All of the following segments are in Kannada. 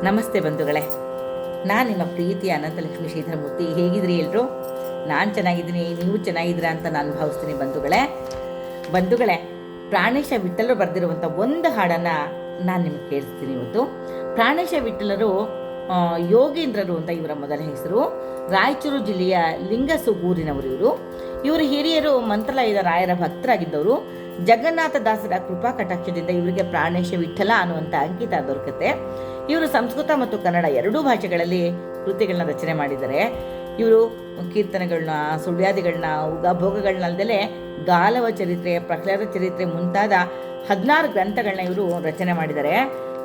ನಮಸ್ತೆ ಬಂಧುಗಳೇ, ನಾನು ನಿಮ್ಮ ಪ್ರೀತಿಯ ಅನಂತಲಕ್ಷ್ಮಿ ಶ್ರೀಧರಮೂರ್ತಿ. ಹೇಗಿದ್ರಿ ಎಲ್ಲರೂ? ನಾನು ಚೆನ್ನಾಗಿದ್ದೀನಿ, ನೀವು ಚೆನ್ನಾಗಿದ್ದೀರಾ ಅಂತ ನಾನು ಭಾವಿಸ್ತೀನಿ ಬಂಧುಗಳೇ. ಪ್ರಾಣೇಶ ವಿಠಲರು ಬರೆದಿರುವಂಥ ಒಂದು ಹಾಡನ್ನು ನಾನು ನಿಮಗೆ ಕೇಳಿಸ್ತೀನಿ ಇವತ್ತು. ಪ್ರಾಣೇಶ ವಿಠಲರು ಯೋಗೇಂದ್ರರು ಅಂತ ಇವರ ಮೊದಲ ಹೆಸರು. ರಾಯಚೂರು ಜಿಲ್ಲೆಯ ಲಿಂಗಸುಗೂರಿನವರು ಇವರು ಹಿರಿಯರು ಮಂತ್ರಾಲಯದ ರಾಯರ ಭಕ್ತರಾಗಿದ್ದವರು. ಜಗನ್ನಾಥ ದಾಸರ ಕೃಪಾ ಕಟಾಕ್ಷದಿಂದ ಇವರಿಗೆ ಪ್ರಾಣೇಶ ವಿಠಲ ಅನ್ನುವಂಥ ಅಂಕಿತ ದೊರಕುತ್ತೆ. ಇವರು ಸಂಸ್ಕೃತ ಮತ್ತು ಕನ್ನಡ ಎರಡೂ ಭಾಷೆಗಳಲ್ಲಿ ಕೃತಿಗಳನ್ನ ರಚನೆ ಮಾಡಿದ್ದಾರೆ. ಇವರು ಕೀರ್ತನೆಗಳನ್ನ, ಸುಳ್ಯಾದಿಗಳನ್ನ, ಉಗಭೋಗಗಳನ್ನಲ್ದಲೇ ಗಾಲವ ಚರಿತ್ರೆ, ಪ್ರಹ್ಲಾದ ಚರಿತ್ರೆ ಮುಂತಾದ 16 ಗ್ರಂಥಗಳನ್ನ ಇವರು ರಚನೆ ಮಾಡಿದ್ದಾರೆ.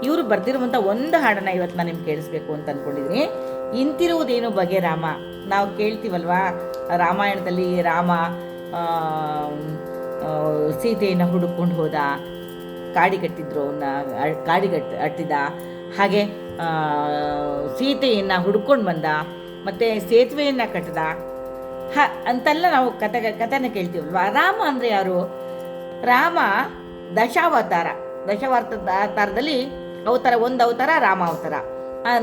ಇವರು ಬರೆದಿರುವಂಥ ಒಂದು ಹಾಡನ್ನು ಇವತ್ತು ನಾನು ನಿಮ್ಗೆ ಕೇಳಿಸ್ಬೇಕು ಅಂತ ಅಂದ್ಕೊಂಡಿದ್ದೀನಿ. ಇಂತಿರುವುದೇನು ಬಗೆ ರಾಮ. ನಾವು ಕೇಳ್ತೀವಲ್ವಾ, ರಾಮಾಯಣದಲ್ಲಿ ರಾಮ ಸೀತೆಯನ್ನು ಹುಡುಕೊಂಡು ಹೋದ, ಕಾಡಿಗಟ್ಟಿದ್ರು ಅಟ್ಟಿದ, ಹಾಗೆ ಸೀತೆಯನ್ನು ಹುಡ್ಕೊಂಡು ಬಂದ, ಮತ್ತು ಸೇತುವೆಯನ್ನು ಕಟ್ಟಿದ ಅಂತೆಲ್ಲ ನಾವು ಕಥೆನ ಕೇಳ್ತೀವಲ್ವಾ. ರಾಮ ಅಂದರೆ ಯಾರು? ರಾಮ ದಶಾವತಾರದಲ್ಲಿ ಒಂದು ಅವತಾರ ರಾಮ ಅವತಾರ.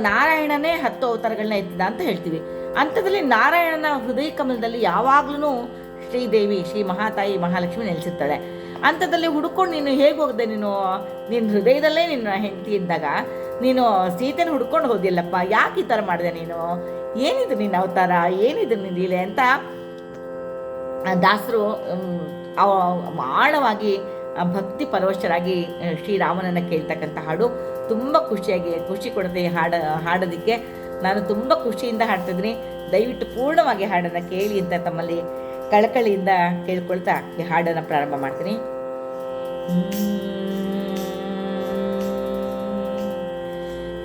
ನಾರಾಯಣನೇ 10 ಅವತಾರಗಳನ್ನ ಎತ್ತಿದ ಅಂತ ಹೇಳ್ತೀವಿ. ಅಂಥದ್ರಲ್ಲಿ ನಾರಾಯಣನ ಹೃದಯ ಕಮಲದಲ್ಲಿ ಯಾವಾಗ್ಲೂ ಶ್ರೀದೇವಿ, ಶ್ರೀ ಮಹಾತಾಯಿ ಮಹಾಲಕ್ಷ್ಮಿ ನೆಲೆಸಿರ್ತಾಳೆ. ಅಂಥದ್ದಲ್ಲಿ ಹುಡ್ಕೊಂಡು ನೀನು ಹೇಗೆ ಹೋಗದೆ? ನಿನ್ನ ಹೃದಯದಲ್ಲೇ ನಿನ್ನ ಹೆಂಡತಿ ಇದ್ದಾಗ ನೀನು ಸೀತೆನ ಹುಡ್ಕೊಂಡು ಹೋದಿಲ್ಲಪ್ಪ, ಯಾಕೆ ಈ ಥರ ಮಾಡಿದೆ ನೀನು? ಏನಿದು ನಿನ್ನ ಅವತಾರ, ಏನಿದು ನಿನ್ನ ಲೀಲೆ ಅಂತ ದಾಸರು ಆಳವಾಗಿ ಭಕ್ತಿ ಪರವಶರಾಗಿ ಶ್ರೀರಾಮನನ್ನು ಕೇಳ್ತಕ್ಕಂಥ ಹಾಡು. ತುಂಬ ಖುಷಿ ಕೊಡುತ್ತೆ ಈ ಹಾಡೋದಕ್ಕೆ. ನಾನು ತುಂಬ ಖುಷಿಯಿಂದ ಹಾಡ್ತಿದ್ದೀನಿ. ದಯವಿಟ್ಟು ಪೂರ್ಣವಾಗಿ ಹಾಡನ್ನು ಕೇಳಿ ಅಂತ ತಮ್ಮಲ್ಲಿ ಕಳಕಳಿಯಿಂದ ಕೇಳ್ಕೊಳ್ತಾ ಈ ಹಾಡನ್ನು ಪ್ರಾರಂಭ ಮಾಡ್ತೀನಿ.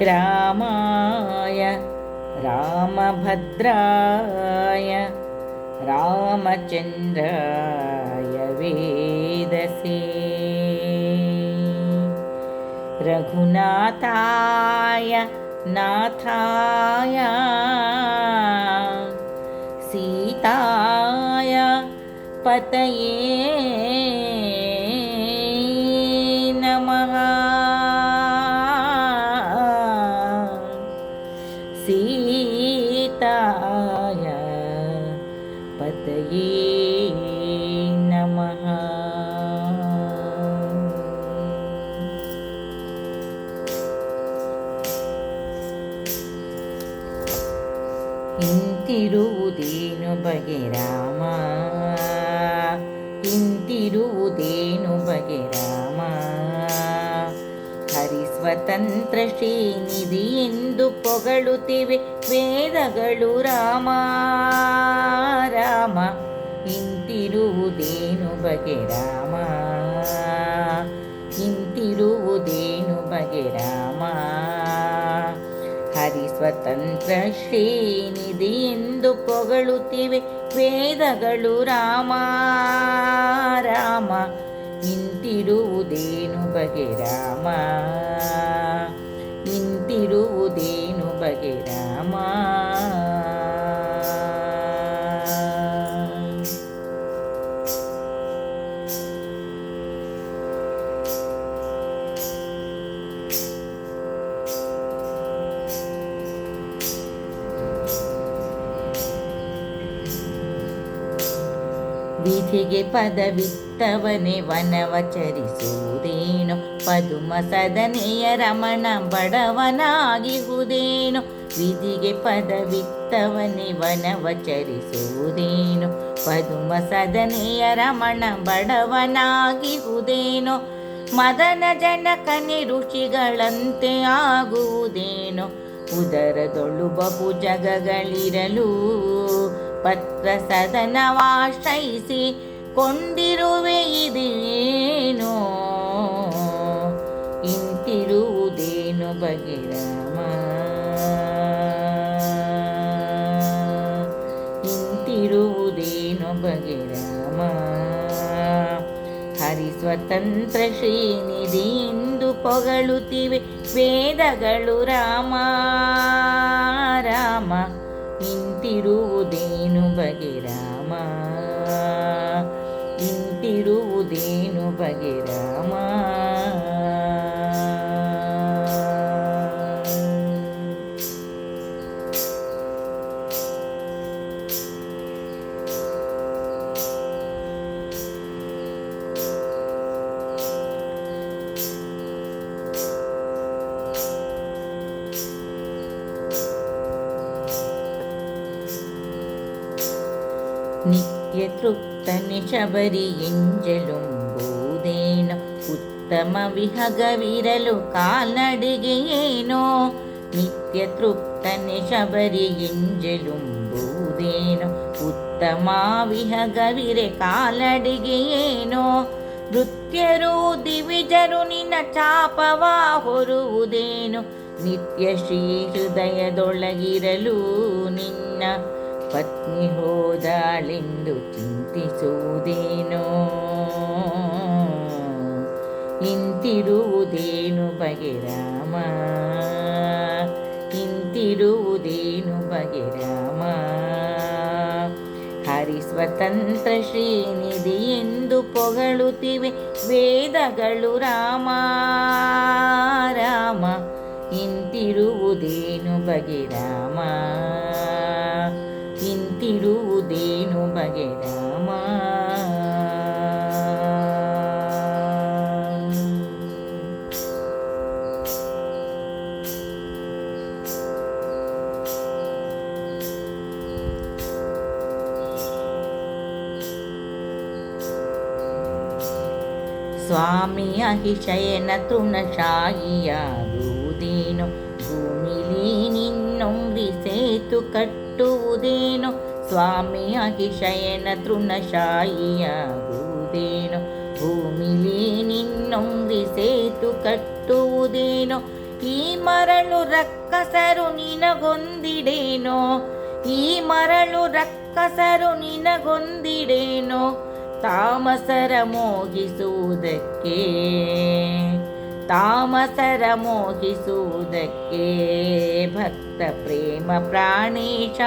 ರಾಮಾಯ ರಾಮಭದ್ರಾಯ ರಾಮಚಂದ್ರಾಯ ವೇದಸೇ ರಘುನಾಥಾಯ ನಾಥಾಯ ಸೀತಾಯ ಪತಯೇ ನಮಃ. ಸೀತಾಯ ಪತಯೇ ನಮಃ. ಇಂತಿರುವುದೇನು ಬಗೆ ರಾಮ, ಇಂತಿರುವುದೇನು ಬಗೆ ರಾಮ, ಹರಿಸ್ವತಂತ್ರ ಶ್ರೀನಿಧಿ ಎಂದು ಪೊಗಳುತ್ತಿವೆ ವೇದಗಳು ರಾಮ. ರಾಮ ಇಂತಿರುವುದೇನು ಬಗೆ ರಾಮ, ಇಂತಿರುವುದೇನು ಬಗೆ ರಾಮ, ಹರಿಸ್ವತಂತ್ರ ಶ್ರೀನಿಧಿ ಎಂದು ಪೊಗಳುತ್ತಿವೆ ವೇದಗಳು ರಾಮ. ರಾಮ ಇಂತಿರುವುದೇನು ಬಗೆ ರಾಮ, ಇಂತಿರುವುದೇನು ಬಗೆ ರಾಮ. ವಿಧಿಗೆ ಪದವಿತ್ತವನೇ ವನವ ಚರಿಸುವುದೇನು, ಪದುಮ ಸದನೆಯ ರಮಣ ಬಡವನಾಗಿಹುದೇನು. ವಿಧಿಗೆ ಪದವಿತ್ತವನೇ ವನವ ಚರಿಸುವುದೇನು, ಪದುಮ ಸದನೆಯ ರಮಣ ಬಡವನಾಗಿಹುದೇನು. ಮದನ ಜನಕನೆ ಋಷಿಗಳಂತೆ ಆಗುವುದೇನು, ಉದರದೊಳು ಬಹು ಜಗಗಳಿರಲು ಪತ್ರ ಸದನವಾಶ್ರಯಿಸಿ ಕೊಂಡಿರುವೆ ಇದೇನೋ. ಇಂತಿರುವುದೇನು ಬಗೆ ರಾಮ, ಇಂತಿರುವುದೇನು ಬಗೆ ರಾಮ, ಹರಿಸ್ವತಂತ್ರ ಶ್ರೀನಿಧಿ ಎಂದು ಪೊಗಳುತ್ತಿವೆ ವೇದಗಳು ರಾಮ. ರಾಮ ಇಂತಿರುವುದೇನು ಬಗೆ ರಾಮ, ಇಂತಿರುವುದೇನು ಬಗೆ ರಾಮ. ತೃಪ್ತನೆ ಶಬರಿ ಎಂಜಲುಂಬುವುದೇನೋ ಉತ್ತಮ ವಿಹಗವಿರಲು ಕಾಲ್ನಡಿಗೆಯೇನೋ. ನಿತ್ಯ ತೃಪ್ತನೆ ಶಬರಿ ಎಂಜಲುಂಬುವುದೇನೋ ಉತ್ತಮ ವಿಹಗವಿರೆ ಕಾಲಡಿಗೆಯೇನೋ. ನೃತ್ಯರು ದಿವಿಜರು ನಿನ್ನ ಚಾಪವ ಹೊರುವುದೇನು ನಿತ್ಯ ಶ್ರೀ ಹೃದಯದೊಳಗಿರಲು ನಿನ್ನ ಪತ್ನಿ ಹೋದಾಳೆಂದು ಚಿಂತಿಸುವುದೇನೋ. ಇಂತಿರುವುದೇನು ಬಗೆ ರಾಮ, ಇಂತಿರುವುದೇನು ಬಗೆ ರಾಮ. ಹರಿ ಸ್ವತಂತ್ರ ಶ್ರೀನಿಧಿ ಎಂದು ಪೊಗಳುತ್ತಿವೆ ವೇದಗಳು ರಾಮ ರಾಮ. ಇಂತಿರುವುದೇನು ಬಗೆ ರಾಮ, ಇಂತಿರುವುದೇನು ಬಗೆ ರಾಮ. ಸ್ವಾಮಿ ಅಹಿಶಯನ ತೃಣಶಾಯಿಯಾಗುವುದೇನೋ ಭೂಮಿಲಿ ನಿನ್ನೊಂದಿ ಸೇತು ಕಟ್ಟುವುದೇನೋ. ಸ್ವಾಮಿ ಅಹಿಶಯನ ತೃಣಶಾಯಿಯಾಗುವುದೇನೋ ಭೂಮಿಲಿ ನಿನ್ನೊಂದಿ ಸೇತು ಕಟ್ಟುವುದೇನೋ. ಈ ಮರಳು ರಕ್ಕಸರು ನಿನಗೊಂದಿಡೇನೋ, ಈ ಮರಳು ರಕ್ಕಸರು ನಿನಗೊಂದಿಡೇನೋ. ತಾಮಸರ ಮೋಹಿಸುವುದಕ್ಕೆ, ತಾಮಸರ ಮೋಹಿಸುವುದಕ್ಕೆ ಭಕ್ತ ಪ್ರೇಮ ಪ್ರಾಣೇಶ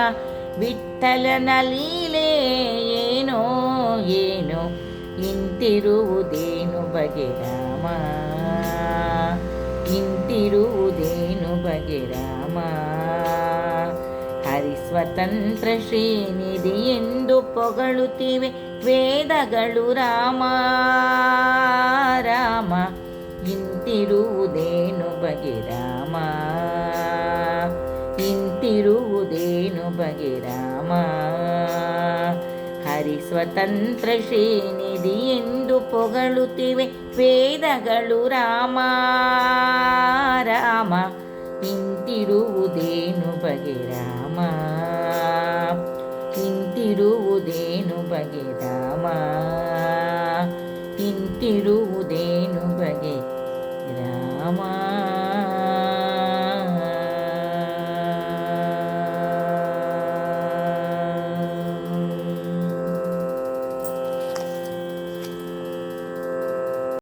ವಿಠ್ಠಲನ ಲೀಲೆ ಏನೋ ಏನೋ. ಇಂತಿರುವುದೇನು ಬಗೆ ರಾಮ, ಇಂತಿರುವುದೇನು ಬಗೆ ರಾಮ. ಹರಿ ಸ್ವತಂತ್ರ ಶ್ರೀನಿಧಿ ಎಂದು ಪೊಗಳುತ್ತಿವೆ ವೇದಗಳು ರಾಮ ರಾಮ. ಇಂತಿರುವುದೇನು ಬಗೆ ರಾಮ, ಇಂತಿರುವುದೇನು ಬಗೆ ರಾಮ. ಹರಿ ಸ್ವತಂತ್ರ ಶ್ರೀನಿಧಿ ಎಂದು ಪೊಗಳುತ್ತಿವೆ ವೇದಗಳು ರಾಮ ರಾಮ. ಇಂತಿರುವುದೇನು ಬಗೆ ರಾಮ, ಇಂತಿರುವುದೇನು ಬಗೆ ರಾಮ. ಇಂತಿರು